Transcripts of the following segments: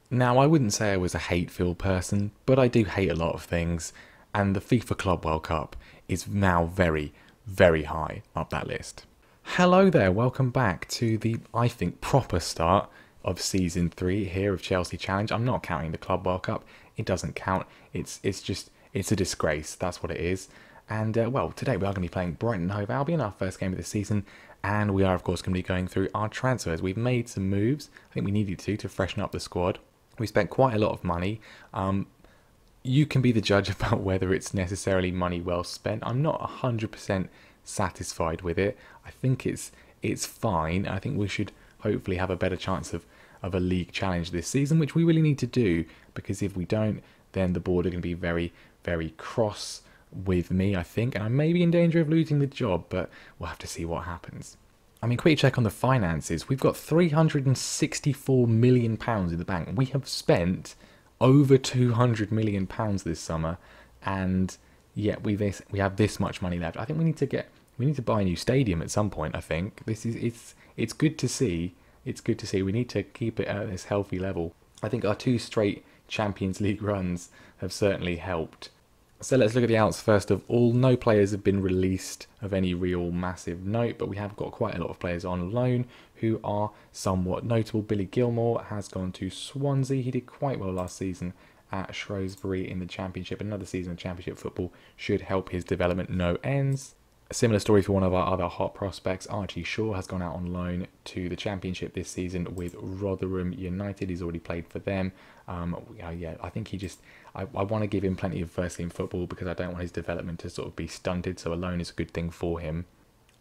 Now, I wouldn't say I was a hate-filled person, but I do hate a lot of things, and the FIFA Club World Cup is now very, very high up that list. Hello there, welcome back to the, I think, proper start of Season 3 here of Chelsea Challenge. I'm not counting the Club World Cup, it doesn't count, it's a disgrace, that's what it is. And, well, today we are going to be playing Brighton & Hove Albion, our first game of the season, and we are, of course, going to be going through our transfers. We've made some moves, I think we needed to freshen up the squad. We spent quite a lot of money. You can be the judge about whether it's necessarily money well spent. I'm not 100% satisfied with it. I think it's fine. I think we should hopefully have a better chance of a league challenge this season, which we really need to do, because if we don't, then the board are going to be very, very cross with me, I think, and I may be in danger of losing the job, but we'll have to see what happens. I mean, quick check on the finances. We've got £364 million in the bank. We have spent over £200 million this summer, and yet we have this much money left. I think we need to buy a new stadium at some point. I think it's good to see. It's good to see. We need to keep it at this healthy level. I think our 2 straight Champions League runs have certainly helped. So let's look at the outs first of all. No players have been released of any real massive note, but we have got quite a lot of players on loan who are somewhat notable. Billy Gilmore has gone to Swansea. He did quite well last season at Shrewsbury in the Championship. Another season of Championship football should help his development no ends. A similar story for one of our other hot prospects. Archie Shaw has gone out on loan to the Championship this season with Rotherham United. He's already played for them. Yeah, I think I want to give him plenty of first team football because I don't want his development to sort of be stunted, so a loan is a good thing for him.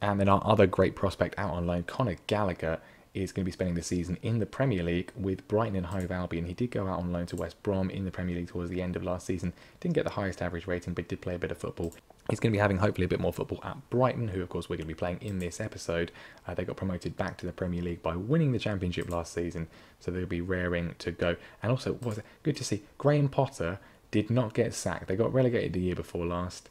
And then our other great prospect out on loan, Conor Gallagher, is going to be spending the season in the Premier League with Brighton & Hove Albion. He did go out on loan to West Brom in the Premier League towards the end of last season. Didn't get the highest average rating, but did play a bit of football. He's going to be having hopefully a bit more football at Brighton, who of course we're going to be playing in this episode. They got promoted back to the Premier League by winning the Championship last season, so they'll be raring to go. And also, was it good to see, Graham Potter did not get sacked. They got relegated the year before last.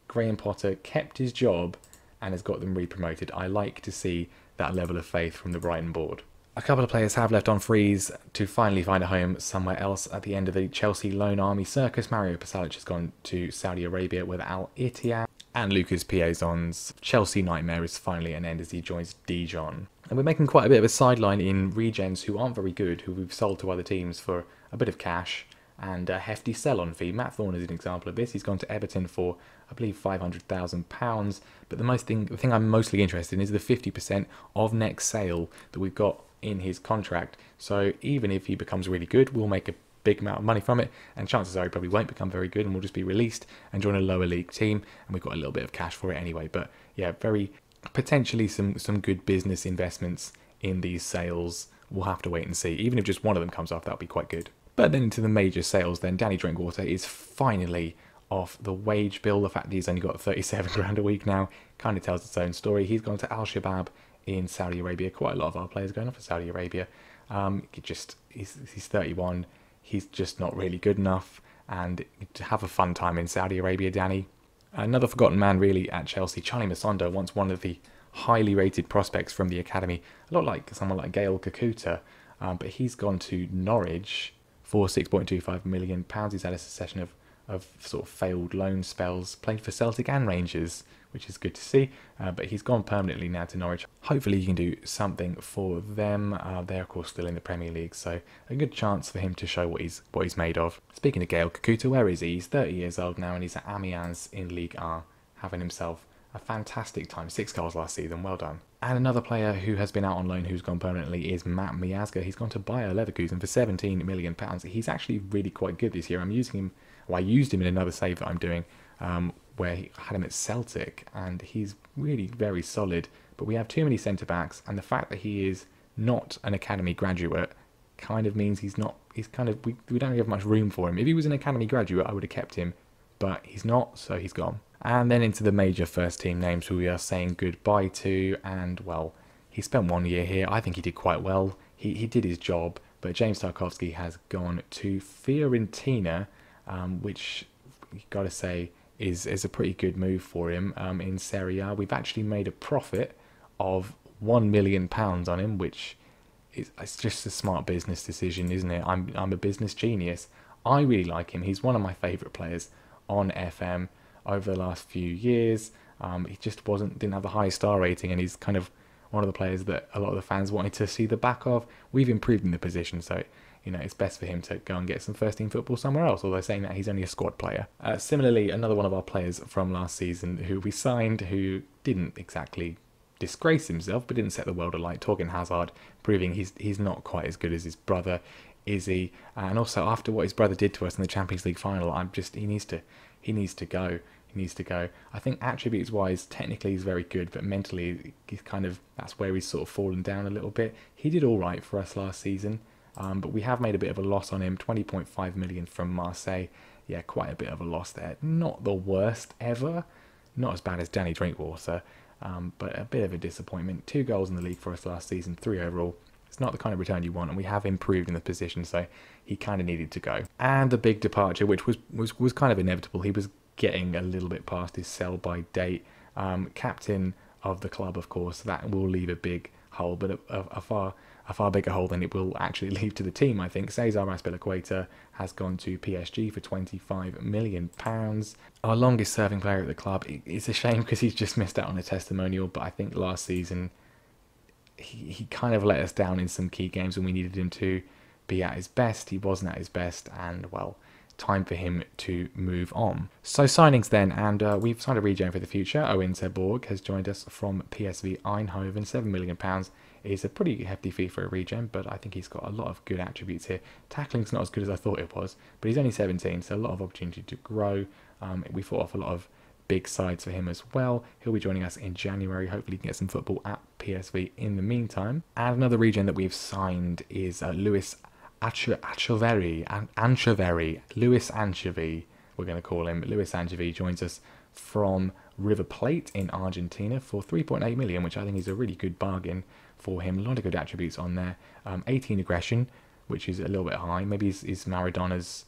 Graham Potter kept his job and has got them re-promoted. I like to see that level of faith from the Brighton board. A couple of players have left on freeze to finally find a home somewhere else at the end of the Chelsea loan army circus. Mario Pasalic has gone to Saudi Arabia with Al Ittihad, and Lucas Piazon's Chelsea nightmare is finally at an end as he joins Dijon. And we're making quite a bit of a sideline in regens who aren't very good, who we've sold to other teams for a bit of cash and a hefty sell-on fee. Matt Thorne is an example of this. He's gone to Everton for, I believe, £500,000. But the thing I'm mostly interested in is the 50% of next sale that we've got in his contract. So even if he becomes really good, we'll make a big amount of money from it, and chances are he probably won't become very good and will just be released and join a lower league team, and we've got a little bit of cash for it anyway. But yeah, very potentially some good business investments in these sales. We'll have to wait and see. Even if just one of them comes off, that'll be quite good. But then into the major sales then, Danny Drinkwater is finally off the wage bill. The fact that he's only got 37 grand a week now kind of tells its own story. He's gone to Al Shabab in Saudi Arabia. Quite a lot of our players going off to Saudi Arabia. He's 31. He's just not really good enough. And to have a fun time in Saudi Arabia, Danny. Another forgotten man really at Chelsea, Charlie Masondo, once one of the highly rated prospects from the academy. A lot like someone like Gael Kakuta. But he's gone to Norwich for £6.25 million. He's had a succession of sort of failed loan spells, played for Celtic and Rangers, which is good to see, but he's gone permanently now to Norwich. Hopefully he can do something for them. They're of course still in the Premier League, so a good chance for him to show what he's made of. Speaking of Gael Kakuta, where is he? He's 30 years old now and he's at Amiens in Ligue 1, having himself a fantastic time. 6 goals last season, well done. And another player who has been out on loan who's gone permanently is Matt Miazga. He's gone to Bayer Leverkusen for £17 million. He's actually really quite good this year. I used him in another save that I'm doing, where I had him at Celtic, and he's really very solid. But we have too many centre-backs, and the fact that he is not an academy graduate kind of means we don't have much room for him. If he was an academy graduate, I would have kept him, but he's not, so he's gone. And then into the major first team names who we are saying goodbye to, and well, he spent 1 year here. I think he did quite well. He did his job, but James Tarkowski has gone to Fiorentina, which you've got to say is a pretty good move for him in Serie A. We've actually made a profit of £1 million on him, which it's just a smart business decision, isn't it? I'm a business genius. I really like him. He's one of my favourite players on FM over the last few years. He just didn't have the highest star rating, and he's kind of one of the players that a lot of the fans wanted to see the back of. We've improved in the position, so it's best for him to go and get some first team football somewhere else, although saying that, he's only a squad player. Similarly, another one of our players from last season who we signed, who didn't exactly disgrace himself but didn't set the world alight, Torgan Hazard, proving he's not quite as good as his brother, is he? And also, after what his brother did to us in the Champions League final, he needs to go. I think attributes wise, technically he's very good, but mentally that's where he's sort of fallen down a little bit. He did all right for us last season, but we have made a bit of a loss on him. 20.5 million from Marseille. Yeah, quite a bit of a loss there. Not the worst ever, not as bad as Danny Drinkwater, but a bit of a disappointment. 2 goals in the league for us last season, 3 overall. It's not the kind of return you want, and we have improved in the position, so he kind of needed to go. And the big departure, which was kind of inevitable. He was getting a little bit past his sell-by date. Captain of the club, of course, that will leave a big hole, but a far bigger hole than it will actually leave to the team, I think. Cesar Azpilicueta has gone to PSG for £25 million. Our longest serving player at the club. It's a shame because he's just missed out on a testimonial, but I think last season he kind of let us down in some key games when we needed him to be at his best. He wasn't at his best, and well, time for him to move on. So signings then, and we've signed a regen for the future. Owen Terborg has joined us from PSV Eindhoven. £7 million is a pretty hefty fee for a regen, but I think he's got a lot of good attributes here. Tackling's not as good as I thought it was, but he's only 17, so a lot of opportunity to grow. We fought off a lot of big sides for him as well. He'll be joining us in January. Hopefully he can get some football at PSV in the meantime. And another regen that we've signed is Luis Anchoveri, Luis Anchoveri, we're going to call him. Luis Anchoveri joins us from River Plate in Argentina for 3.8 million, which I think is a really good bargain for him. A lot of good attributes on there. 18 aggression, which is a little bit high. Maybe he's Maradona's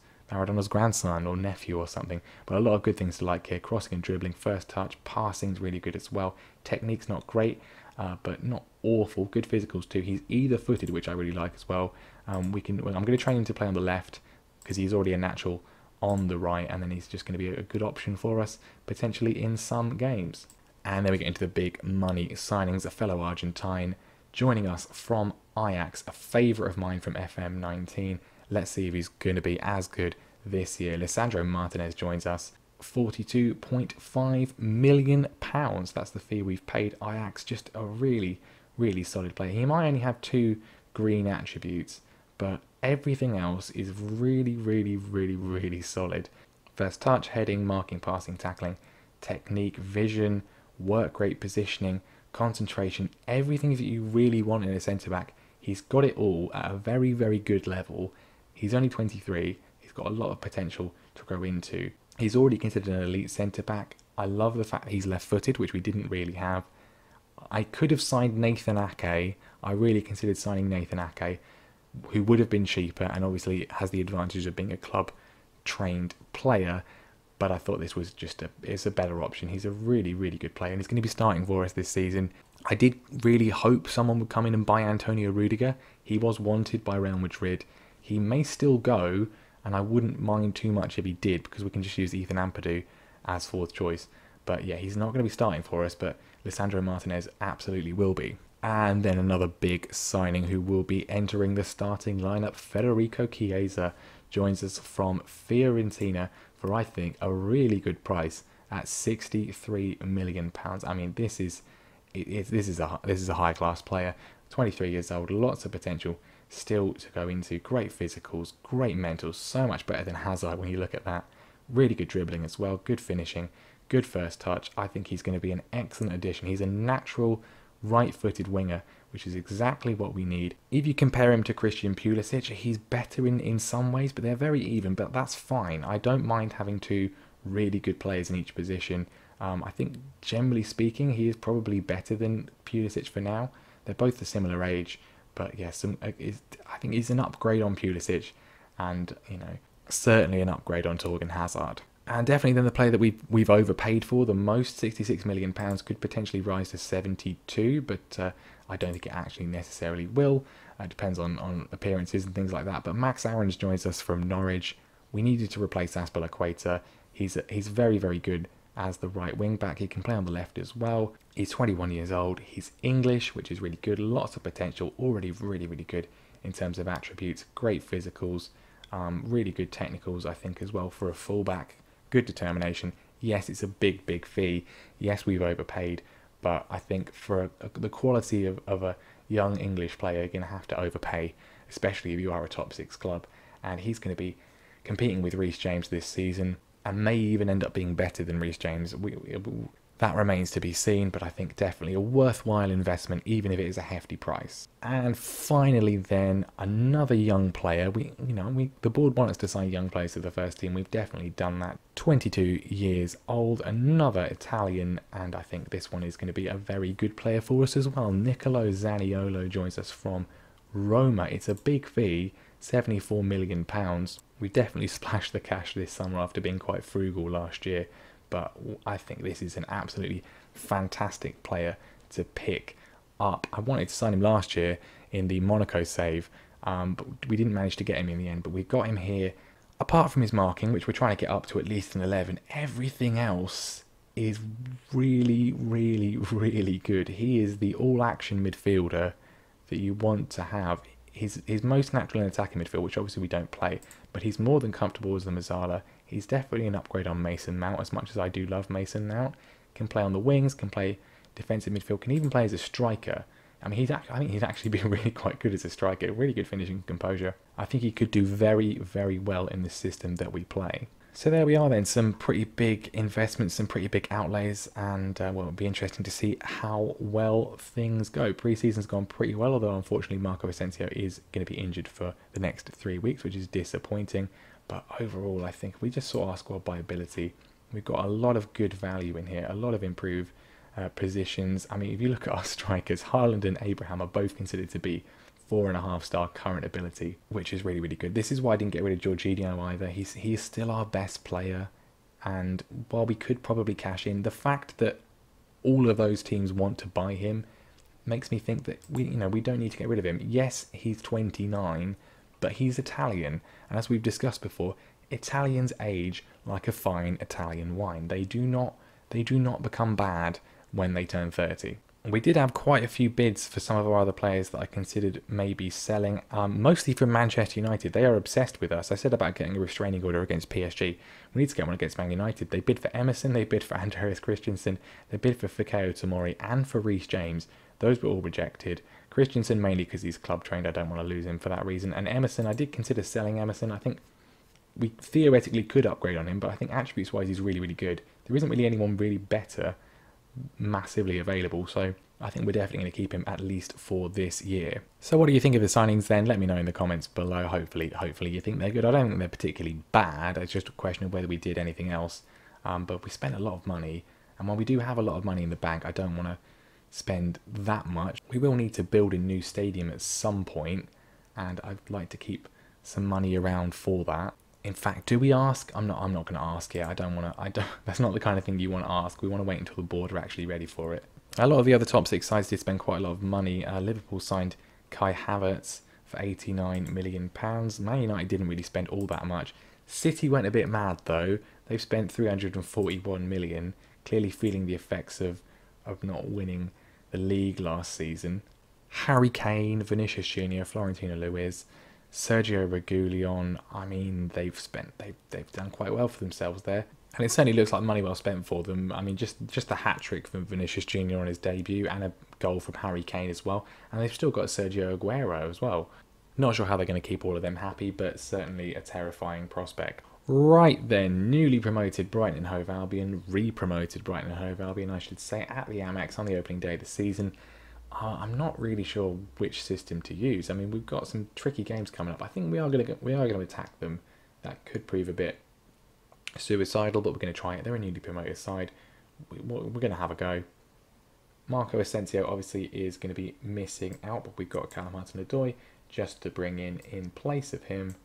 grandson or nephew or something, but a lot of good things to like here. Crossing and dribbling, first touch, passing's really good as well. Technique's not great, but not awful. Good physicals too. He's either footed, which I really like as well. I'm going to train him to play on the left because he's already a natural on the right, and then he's just going to be a good option for us potentially in some games. And then we get into the big money signings. A fellow Argentine joining us from Ajax, a favourite of mine from FM19. Let's see if he's going to be as good this year. Lisandro Martinez joins us. £42.5 million. That's the fee we've paid Ajax. Just a really, really solid player. He might only have 2 green attributes, but everything else is really, really, really, really solid. First touch, heading, marking, passing, tackling, technique, vision, work rate, positioning, concentration, everything that you really want in a centre-back. He's got it all at a very, very good level. He's only 23. He's got a lot of potential to grow into. He's already considered an elite centre-back. I love the fact that he's left-footed, which we didn't really have. I could have signed Nathan Ake. I really considered signing Nathan Ake, who would have been cheaper and obviously has the advantage of being a club-trained player. But I thought this was it's a better option. He's a really, really good player, and he's going to be starting for us this season. I did really hope someone would come in and buy Antonio Rudiger. He was wanted by Real Madrid. He may still go, and I wouldn't mind too much if he did, because we can just use Ethan Ampadu as fourth choice. But yeah, he's not going to be starting for us, but Lisandro Martinez absolutely will be. And then another big signing who will be entering the starting lineup, Federico Chiesa, joins us from Fiorentina for, I think, a really good price at £63 million. I mean, this is a high class player. 23 years old, lots of potential still to go into. Great physicals, great mentals, so much better than Hazard when you look at that. Really good dribbling as well, good finishing, good first touch. I think he's going to be an excellent addition. He's a natural right-footed winger, which is exactly what we need. If you compare him to Christian Pulisic, he's better in some ways, but they're very even, but that's fine. I don't mind having 2 really good players in each position. I think, generally speaking, he is probably better than Pulisic for now. They're both a similar age, but yes, I think he's an upgrade on Pulisic, and certainly an upgrade on Torgan Hazard. And definitely then the player that we've overpaid for the most, £66 million, could potentially rise to 72, but I don't think it actually necessarily will. It depends on appearances and things like that. But Max Aarons joins us from Norwich. We needed to replace Azpilicueta. He's very, very good as the right wing back. He can play on the left as well. He's 21 years old. He's English, which is really good. Lots of potential. Already really, really good in terms of attributes. Great physicals. Really good technicals, I think, as well for a fullback. Good determination. Yes, it's a big, big fee. Yes, we've overpaid. But I think for the quality of a young English player, you're going to have to overpay, especially if you are a top 6 club. And he's going to be competing with Reece James this season, and may even end up being better than Reece James. That remains to be seen, but I think definitely a worthwhile investment, even if it is a hefty price. And finally then, another young player. The board want us to sign young players to the first team. We've definitely done that. 22 years old, another Italian, and I think this one is going to be a very good player for us as well. Nicolo Zaniolo joins us from Roma. It's a big fee, £74 million. We definitely splashed the cash this summer after being quite frugal last year. But I think this is an absolutely fantastic player to pick up. I wanted to sign him last year in the Monaco save, but we didn't manage to get him in the end. But we got him here. Apart from his marking, which we're trying to get up to at least an 11, everything else is really, really, really good. He is the all-action midfielder that you want to have. He's most natural in attacking midfield, which obviously we don't play, but he's more than comfortable as a Mazzala. He's definitely an upgrade on Mason Mount, as much as I do love Mason Mount. Can play on the wings, can play defensive midfield, can even play as a striker. I mean, I think he's actually been really quite good as a striker, really good finishing composure. I think he could do very, very well in the system that we play. So there we are then, some pretty big investments, some pretty big outlays, and well, it'll be interesting to see how well things go. Pre-season's gone pretty well, although unfortunately Marco Asensio is going to be injured for the next 3 weeks, which is disappointing. But overall, I think we just saw our squad by ability. We've got a lot of good value in here, a lot of improved positions. I mean, if you look at our strikers, Haaland and Abraham are both considered to be 4.5-star current ability, which is really, really good. This is why I didn't get rid of Jorginho either. He is still our best player, and while we could probably cash in, the fact that all of those teams want to buy him makes me think that we don't need to get rid of him. Yes, he's 29, but he's Italian, and as we've discussed before, Italians age like a fine Italian wine. They do not become bad when they turn 30. We did have quite a few bids for some of our other players that I considered maybe selling, mostly from Manchester United. They are obsessed with us. I said about getting a restraining order against PSG. We need to get one against Man United. They bid for Emerson, they bid for Andreas Christensen, they bid for Fikayo Tomori and for Reece James. Those were all rejected. Christensen mainly because he's club trained. I don't want to lose him for that reason. And Emerson, I did consider selling Emerson. I think we theoretically could upgrade on him, but I think attributes-wise he's really, really good. There isn't really anyone really better massively available, so I think we're definitely going to keep him at least for this year. So what do you think of the signings then? Let me know in the comments below. Hopefully you think they're good. I don't think they're particularly bad. It's just a question of whether we did anything else. But we spent a lot of money, and while we do have a lot of money in the bank, I don't want to spend that much. We will need to build a new stadium at some point, and I'd like to keep some money around for that. In fact, do we ask? I'm not going to ask yet. That's not the kind of thing you want to ask. We want to wait until the board are actually ready for it. A lot of the other top 6 sides did spend quite a lot of money. Liverpool signed Kai Havertz for £89 million. Man United didn't really spend all that much. City went a bit mad though. They've spent £341 million, clearly feeling the effects of not winning the league last season. Harry Kane, Vinicius Jr., Florentino Luis, Sergio Reguilon. I mean, they've done quite well for themselves there, and it certainly looks like money well spent for them. I mean, just a hat-trick from Vinicius Jr. on his debut, and a goal from Harry Kane as well, and they've still got Sergio Aguero as well. Not sure how they're going to keep all of them happy, but certainly a terrifying prospect. Right then, newly promoted Brighton and Hove Albion, re-promoted Brighton and Hove Albion, I should say, at the Amex on the opening day of the season. I'm not really sure which system to use. I mean, we've got some tricky games coming up. I think we are going to attack them. That could prove a bit suicidal, but we're going to try it. They're a newly promoted side. We're going to have a go. Marco Asensio obviously is going to be missing out, but we've got Callum Hudson-Odoi just to bring in place of him.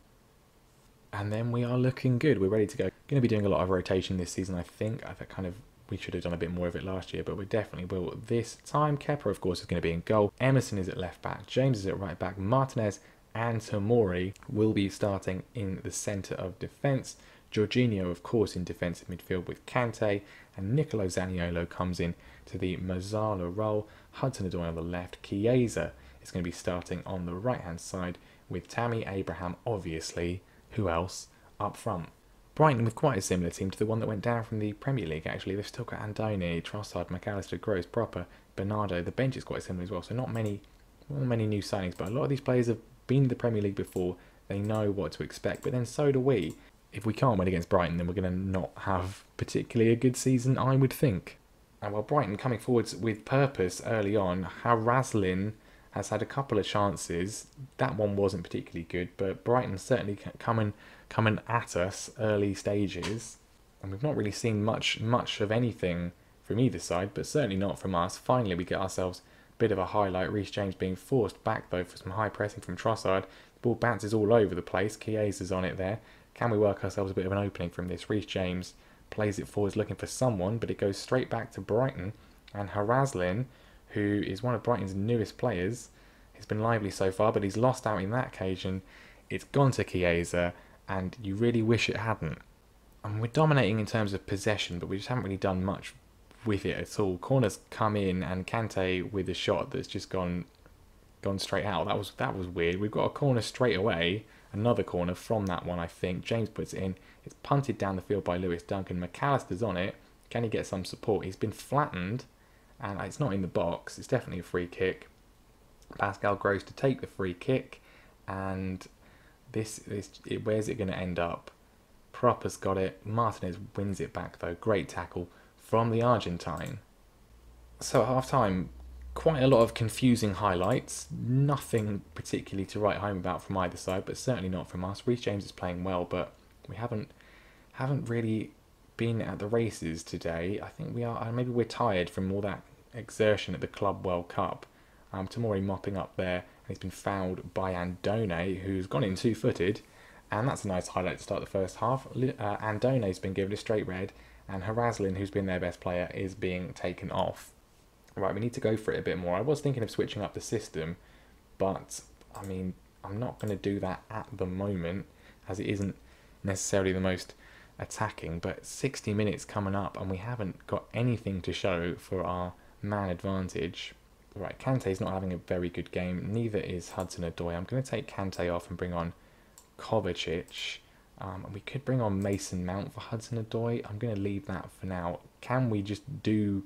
And then we are looking good. We're ready to go. Going to be doing a lot of rotation this season, I think. I've kind of We should have done a bit more of it last year, but we definitely will this time. Kepa, of course, is going to be in goal. Emerson is at left back. James is at right back. Martinez and Tomori will be starting in the centre of defence. Jorginho, of course, in defensive midfield with Kante, and Nicolo Zaniolo comes in to the Mazzala role. Hudson-Odoi on the left. Chiesa is going to be starting on the right-hand side with Tammy Abraham, obviously. Who else? Up front. Brighton with quite a similar team to the one that went down from the Premier League, actually. They've still got Andoni, Trossard, McAllister, Gross, Proper, Bernardo. The bench is quite similar as well, so not many new signings, but a lot of these players have been in the Premier League before. They know what to expect, but then so do we. If we can't win against Brighton, then we're going to not have particularly a good season, I would think. And while Brighton coming forwards with purpose early on, Haraslin has had a couple of chances. That one wasn't particularly good, but Brighton certainly coming at us early stages. And we've not really seen much of anything from either side, but certainly not from us. Finally, we get ourselves a bit of a highlight. Reece James being forced back, though, for some high pressing from Trossard. The ball bounces all over the place. Chiesa's on it there. Can we work ourselves a bit of an opening from this? Reece James plays it forwards looking for someone, but it goes straight back to Brighton. And Haraslin, who is one of Brighton's newest players, has been lively so far, but he's lost out in that occasion. It's gone to Chiesa, and you really wish it hadn't. And we're dominating in terms of possession, but we just haven't really done much with it at all. Corners come in, and Kante with a shot that's just gone straight out. That was weird. We've got a corner straight away. Another corner from that one, I think. James puts it in. It's punted down the field by Lewis Duncan. McAllister's on it. Can he get some support? He's been flattened, and it's not in the box. It's definitely a free kick. Pascal Gross to take the free kick, and where's it going to end up? Proper's got it. Martinez wins it back, though. Great tackle from the Argentine. So at half-time, quite a lot of confusing highlights. Nothing particularly to write home about from either side, but certainly not from us. Reece James is playing well, but we haven't really been at the races today. I think we are. Maybe we're tired from all that exertion at the Club World Cup. Tomori mopping up there, and he's been fouled by Andone, who's gone in two-footed, and that's a nice highlight to start the first half. Andone's been given a straight red, and Haraslin, who's been their best player, is being taken off. Right, we need to go for it a bit more. I was thinking of switching up the system, but, I mean, I'm not going to do that at the moment, as it isn't necessarily the most attacking, but 60 minutes coming up, and we haven't got anything to show for our man advantage. Right, Kante's not having a very good game. Neither is Hudson-Odoi. I'm going to take Kante off and bring on Kovacic. We could bring on Mason Mount for Hudson-Odoi. I'm going to leave that for now. Can we just do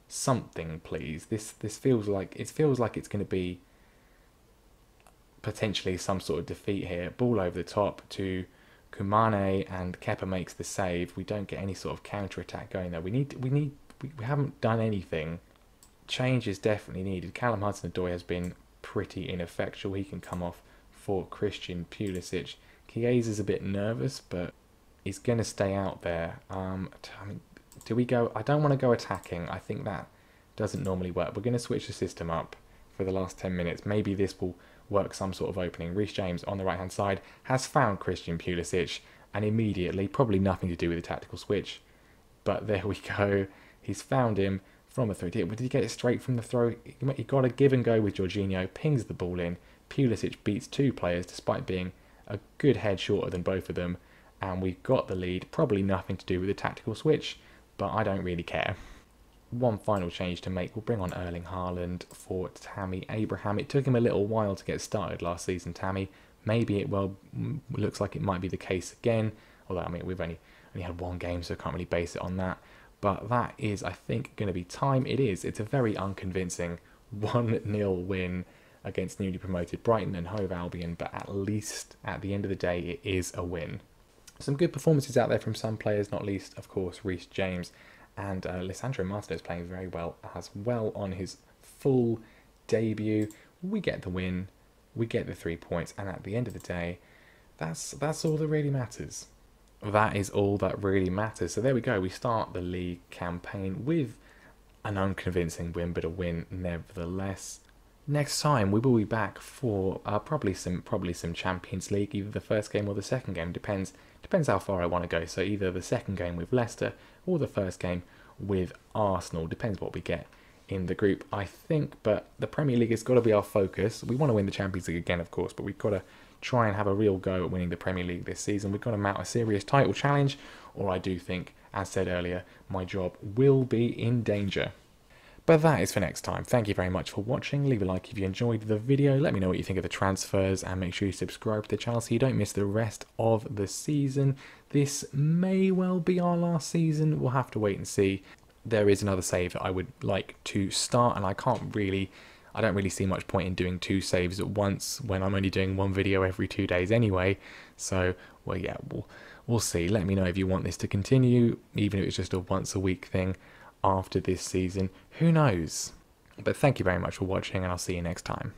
something, please? This feels like it's going to be potentially some sort of defeat here. Ball over the top to Kumane, and Kepa makes the save. We don't get any sort of counter attack going there. We haven't done anything. Change is definitely needed. Callum Hudson-Odoi has been pretty ineffectual. He can come off for Christian Pulisic. Chiesa's a bit nervous, but he's going to stay out there. I mean, do we go? I don't want to go attacking. I think that doesn't normally work. We're going to switch the system up for the last 10 minutes. Maybe this will work some sort of opening. Reece James on the right-hand side has found Christian Pulisic, and immediately, probably nothing to do with the tactical switch, but there we go. He's found him from a throw. Did he get it straight from the throw? He got a give and go with Jorginho, pings the ball in. Pulisic beats two players despite being a good head shorter than both of them, and we've got the lead. Probably nothing to do with the tactical switch, but I don't really care. One final change to make. We'll bring on Erling Haaland for Tammy Abraham. It took him a little while to get started last season, Tammy. Maybe it looks like it might be the case again, although I mean we've only had one game, so I can't really base it on that. But that is, I think, going to be time. It is. It's a very unconvincing 1-0 win against newly promoted Brighton and Hove Albion, but at least at the end of the day, it is a win. Some good performances out there from some players, not least, of course, Reece James, and Lisandro Martinez playing very well as well on his full debut. We get the win, we get the 3 points, and at the end of the day, that's all that really matters. That is all that really matters. So there we go. We start the league campaign with an unconvincing win, but a win nevertheless. Next time we will be back for probably some Champions League, either the first game or the second game. Depends how far I want to go. So either the second game with Leicester or the first game with Arsenal. Depends what we get in the group, I think, but the Premier League has got to be our focus. We want to win the Champions League again, of course, but we've got to try and have a real go at winning the Premier League this season. We've got to mount a serious title challenge, or I do think, as said earlier, my job will be in danger. But that is for next time. Thank you very much for watching. Leave a like if you enjoyed the video. Let me know what you think of the transfers, and make sure you subscribe to the channel so you don't miss the rest of the season. This may well be our last season. We'll have to wait and see. There is another save that I would like to start, and I don't really see much point in doing 2 saves at once when I'm only doing 1 video every 2 days anyway. So, well, yeah, we'll see. Let me know if you want this to continue, even if it's just a once a week thing after this season. Who knows? But thank you very much for watching, and I'll see you next time.